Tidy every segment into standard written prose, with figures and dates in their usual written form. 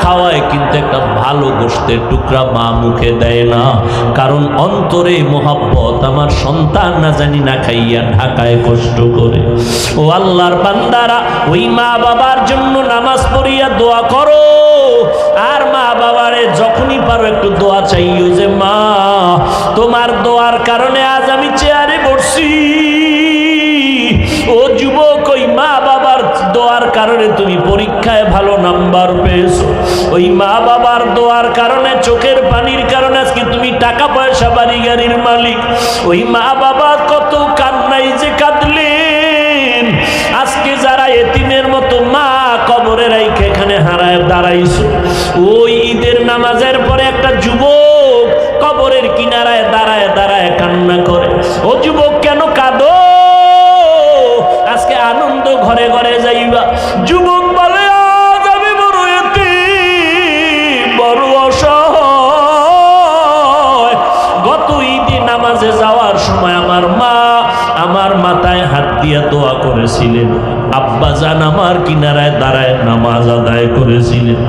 খাওয়ায়, কিন্তু একটা ভালো গোশতের টুকরা মা মুখে দেয় না, কারণ অন্তরে মোহাব্বত। আমার সন্তান না জানি না খাইয়া ঢাকায় কষ্ট করে। ও আল্লাহর বান্দারা, ওই মা বাবার জন্য নামাজ পড়িয়া দোয়া করো। আর মা বাবারে যখনই পারো একটু দোয়া চাইও যে মা, তোমার দোয়ার কারণে আজ আমি চেয়ারে বসছি। ও যুবক, ওই মা বাবার দোয়ার কারণে তুমি পরীক্ষায় ভালো নাম্বার পেয়েছো। ওই মা বাবার দোয়ার কারণে, চোখের পানির কারণে আজকে তুমি টাকা পয়সা বাড়ি গাড়ির মালিক। ওই মা বাবা কত কান্নাই যে কাঁদলেন। আজকে যারা এতিমের মতো মা কবরে রাইখে এখানে হারায় দাঁড়াইছো, ওই ঈদের নামাজের পরে একটা যুবক কবরের কিনারায় দাঁড়ায় দাঁড়ায় কান্না করে। ও যুবক, কেন কাঁদো? আজকে আনন্দ ঘরে ঘরে যাইবা। যুবক বলে, আজ আমি বড় এতিম, বড় অসহায়। গত ঈদে নামাজে যাওয়ার সময় আমার মা আমার মাথায় হাত দিয়া দোয়া করেছিলেন, আব্বাজান আমার কিনারায় দাঁড়ায় নামাজ আদায় করেছিলেন।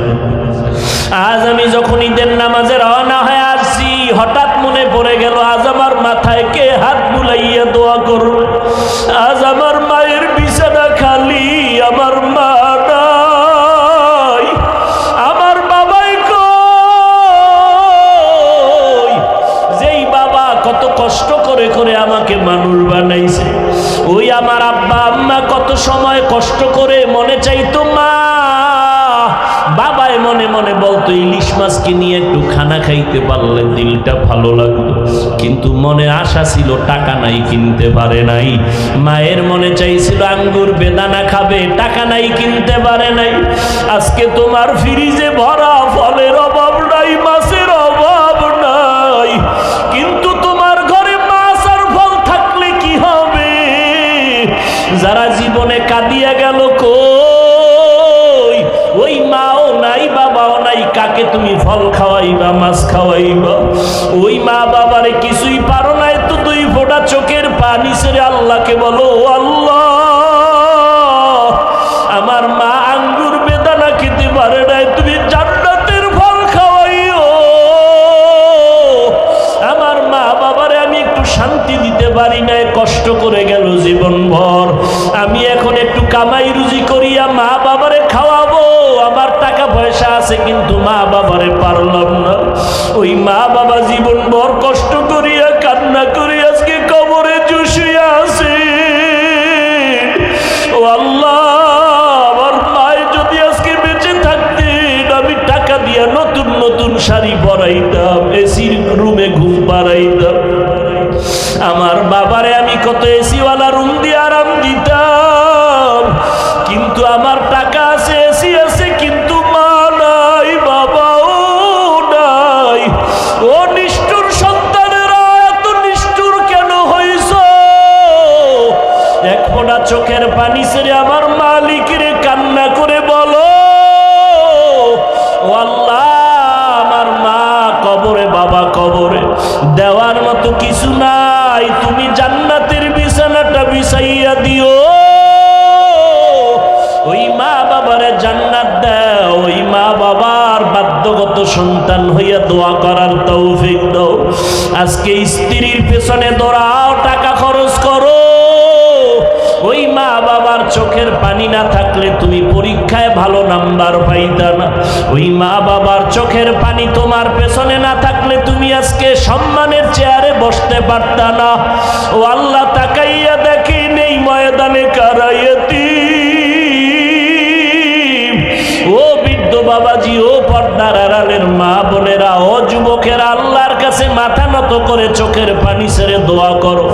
আজ আমি যখন ঈদের নামাজে রওনা হয়ে আসছি, হঠাৎ মনে পড়ে গেল আজ আমার মাথায় কে হাত বুলাইয়া দোয়া করবে। আজ আমার মায়ের বিছানা খালি, আমার মা নাই, আমার বাবাই কই। যেই বাবা কত কষ্ট করে করে আমাকে মানুষ বানাইছে, ওই আমার আব্বা আম্মা কত সময় কষ্ট করে মনে চাইতো মা, বাবায় মনে মনে বলতো ইলিশ মাছকে নিয়ে একটু খানা খাইতে পারলে দিলটা ভালো লাগতো। কিন্তু মনে আশা ছিল, টাকা নাই, কিনতে পারে নাই। মায়ের মনে চাইছিল আঙ্গুর বেদানা খাবে, টাকা নাই, কিনতে পারে নাই। আজকে তোমার ফ্রিজে ভরা ফলের অভাব নাই, মাছের অভাব নাই, কিন্তু তোমার ঘরে মাছ আর ফল থাকলে কি হবে? যারা জীবনে কাঁদিয়া গেল কই, ওই মাও নাই, বাবাও নাই, কাকে তুমি ফল খাওয়াইবা, মাছ খাওয়াইবা? ওই মা বাবারে কিছুই পারো নাই, তো দুই ফোঁটা চোখের পানি ছেড়ে আল্লাহকে বলো, আল্লাহ আমার মা আঙ্গুর বেদানা খেতে পারে নাই, তুমি জান্নাতের ফল খাওয়াইও। আমার মা বাবারে আমি একটু শান্তি দিতে পারি নাই, কষ্ট করে গেল জীবনভর। আমি এখন একটু কামাই রুজি করিয়া মা বাবারে খাওয়াবো। আমার টাকা পয়সা আছে, কিন্তু মা বাবারে পারলাম না। ওই মা বাবা জীবনভর কষ্ট করিয়া কান্না করে আজকে কবরে চুষিয়া আছে। ও আল্লাহ, আমার মায়ের যদি আজকে বেঁচে থাকতেন, আমি টাকা দিয়া নতুন নতুন শাড়ি পরাইতাম, এসির রুমে ঘুম পাড়াইতাম। আমার বাবারে আমি কত এসিওয়ালা রুম দিয়ে আরাম দিতাম, কিন্তু আমার টাকা আছে, এসি আছে, কিন্তু মা নাই, বাবাও নাই। ও নিষ্ঠুর সন্তানেরা, এত নিষ্ঠুর কেন হইছ? এক ফোঁটা চোখের পানি ছেড়ে আমার মালিকের কান্না করে বলো, ও আল্লাহ আমার মা কবরে, বাবা কবরে, দেওয়ার মতো কিছু নাই, তুমি জান্নাতের বিছানাটা বিছাইয়া দিও। ওই মা বাবারে জান্নাত দাও, ওই মা বাবার বাধ্যগত সন্তান হইয়া দোয়া করার তৌফিক দাও। আজকে স্ত্রীর পেছনে দৌড়াও, টাকা খরচ করো। ওই মা বাবার চোখের পানি না থাকলে তুমি পরীক্ষায় ভালো নাম্বার পাইতা না। ওই মা বাবার চোখের পানি তোমার পেছনে না থাকলে তুমি আজকে সম্মানের চেয়ারে বসতে পারতা না। ও আল্লাহ, তাকাইয়া দেখেন এই ময়দানে কারা এতিম। ও বৃদ্ধ বাবাজি, ও পর্দার আড়ালের মা বোনেরা, ও যুবকেরা, আল্লাহর কাছে মাথা নত করে চোখের পানি ছেড়ে দোয়া করো।